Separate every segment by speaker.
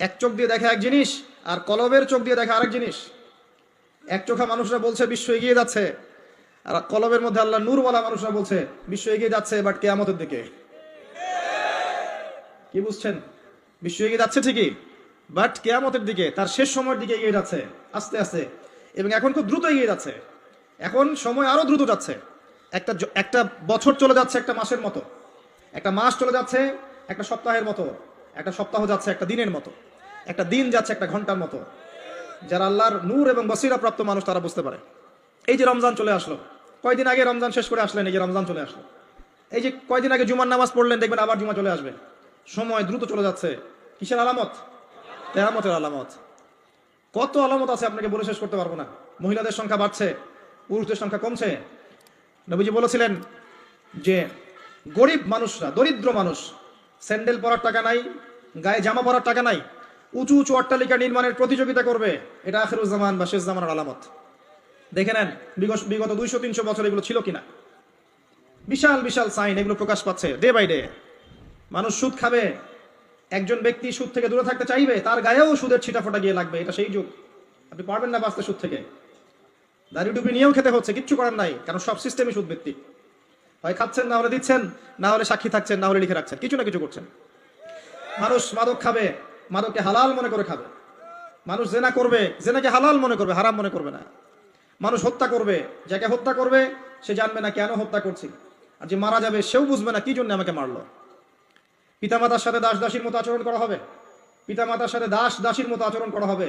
Speaker 1: এক চোখ দিয়ে দেখে এক জিনিস, আর কলবের চোখ দিয়ে দেখে আরেক জিনিস। এক চোখা মানুষরা বলছে বিশ্ব এগিয়ে যাচ্ছে, আর কলবের মধ্যে আল্লাহ নূরওয়ালা মানুষরা বলছে বিশ্ব এগিয়ে যাচ্ছে বাট কিয়ামতের দিকে। কি বুঝছেন? বিশ্ব এগিয়ে যাচ্ছে ঠিকই, বাট কিয়ামতের দিকে, তার শেষ সময়ের দিকে এগিয়ে যাচ্ছে আস্তে আস্তে, এবং এখন খুব দ্রুত এগিয়ে যাচ্ছে। এখন সময় আরো দ্রুত যাচ্ছে। একটা বছর চলে যাচ্ছে একটা মাসের মতো, একটা মাস চলে যাচ্ছে একটা সপ্তাহের মতো, একটা সপ্তাহ যাচ্ছে একটা দিনের মতো, একটা দিন যাচ্ছে একটা ঘন্টার মতো। যারা আল্লাহর নূর এবং বসিরা প্রাপ্ত মানুষ তারা বুঝতে পারে। এই যে রমজান চলে আসলো, কয়দিন আগে রমজান শেষ করে আসলেন, এই যে রমজান চলে আসলো। এই যে কয়দিন আগে জুমার নামাজ পড়লেন, দেখবেন আবার জুমা চলে আসবে। সময় দ্রুত চলে যাচ্ছে। কিসের আলামত? কিয়ামতের আলামত। কত আলামত আছে আপনাকে বলে শেষ করতে পারবো না। মহিলাদের সংখ্যা বাড়ছে, পুরুষদের সংখ্যা কমছে। নবীজি বলেছিলেন যে গরিব মানুষরা, দরিদ্র মানুষ, স্যান্ডেল পরার টাকা নাই, গায়ে জামা পরার টাকা নাই, উঁচু উঁচু অট্টালিকা নির্মাণের প্রতিযোগিতা করবে। এটা আখিরুজ্জামান বা শেষ জামানের আলামত। দেখে নেন বিগত 200-300 বছর এগুলো ছিল কিনা। বিশাল বিশাল সাইন এগুলো প্রকাশ পাচ্ছে ডে বাই ডে। মানুষ সুদ খাবে, একজন ব্যক্তি সুদ থেকে দূরে থাকতে চাইবে, তার গায়েও সুদের ছিটাফোটা গিয়ে লাগবে। এটা সেই যুগ। আপনি পারবেন না বাঁচতে সুদ থেকে। দাড়ি টুপি নিয়েও খেতে হচ্ছে, কিচ্ছু করার নাই, কারণ সব সিস্টেমই সুদ ভিত্তিক। হয় খাচ্ছেন, না হলে দিচ্ছেন, না হলে সাক্ষী থাকছেন, না হলে লিখে রাখছেন, কিছু না কিছু করছেন। মানুষ মাদক খাবে, মাদককে হালাল মনে করে খাবে। মানুষ জেনা করবে, জেনাকে হালাল মনে করবে, হারাম মনে করবে না। মানুষ হত্যা করবে, যাকে হত্যা করবে সে জানবে না কেন হত্যা করছি, আর যে মারা যাবে সেও বুঝবে না কি জন্য আমাকে মারলো। পিতামাতার সাথে দাস দাসীর মতো আচরণ করা হবে, পিতামাতার সাথে দাস দাসীর মতো আচরণ করা হবে।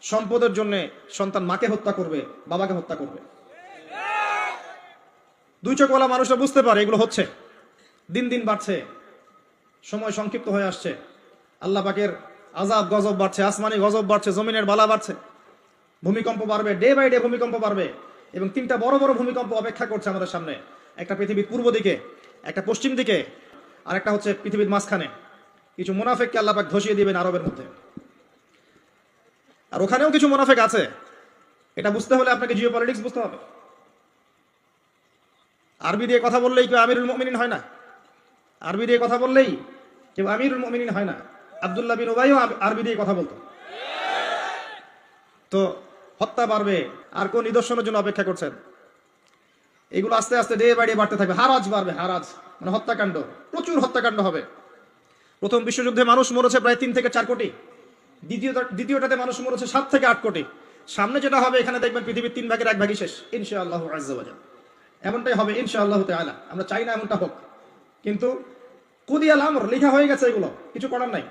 Speaker 1: সম্পদের জন্য সন্তান মাকে হত্যা করবে, বাবাকে হত্যা করবে। দুই চোখওয়ালা মানুষরা বুঝতে পারে এগুলো হচ্ছে, দিন দিন বাড়ছে, সময় সংক্ষিপ্ত হয়ে আসছে। আল্লাহ পাকের আযাব গজব বাড়ছে, আসমানি গজব বাড়ছে, জমিনের বালা বাড়ছে, ভূমিকম্প বাড়বে, ডে বাই ডে ভূমিকম্প বাড়বে। এবং 3টা বড় বড় ভূমিকম্প অপেক্ষা করছে আমাদের সামনে। একটা পৃথিবীর পূর্ব দিকে, একটা পশ্চিম দিকে, আর একটা হচ্ছে পৃথিবীর মাঝখানে। কিছু মুনাফিককে আল্লাহ পাক ধসিয়ে দিবেন আরবের মধ্যে, আর ওখানেও কিছু মুনাফিক আছে। এটা বুঝতে হলে আপনাকে জিও পলিটিক্স বুঝতে হবে। আরবি দিয়ে কথা বললেই কেউ আমিরুল মুমিনিন হয় না। আরবি দিয়ে কথা বললেই কেউ আমিরুল মুমিনিন হয় না। আব্দুল্লাহ বিন উবাইও আরবি দিয়ে কথা বলতো। তো হত্যা বাড়বে, আর কোন নিদর্শনের জন্য অপেক্ষা করছেন? এগুলো আস্তে আস্তে ডে বাই ডে বাড়তে থাকবে। হারাজ বাড়বে, হারাজ মানে হত্যাকাণ্ড, প্রচুর হত্যাকাণ্ড হবে। প্রথম বিশ্বযুদ্ধে মানুষ মরেছে প্রায় 3 থেকে 4 কোটি। দ্বিতীয়টাতে মানুষ মরেছে 7 থেকে 8 কোটি। সামনে যেটা হবে, এখানে দেখবেন পৃথিবীর 3 ভাগের 1 ভাগই শেষ ইনশাআল্লাহ আজ্জা ওয়া জাল। এমনটাই হবে ইনশাআল্লাহ তাআলা। আমরা চাই না এমনটা হোক, কিন্তু কুদিয়াল আমর, লেখা হয়ে গেছে, এগুলো কিছু করার নাই।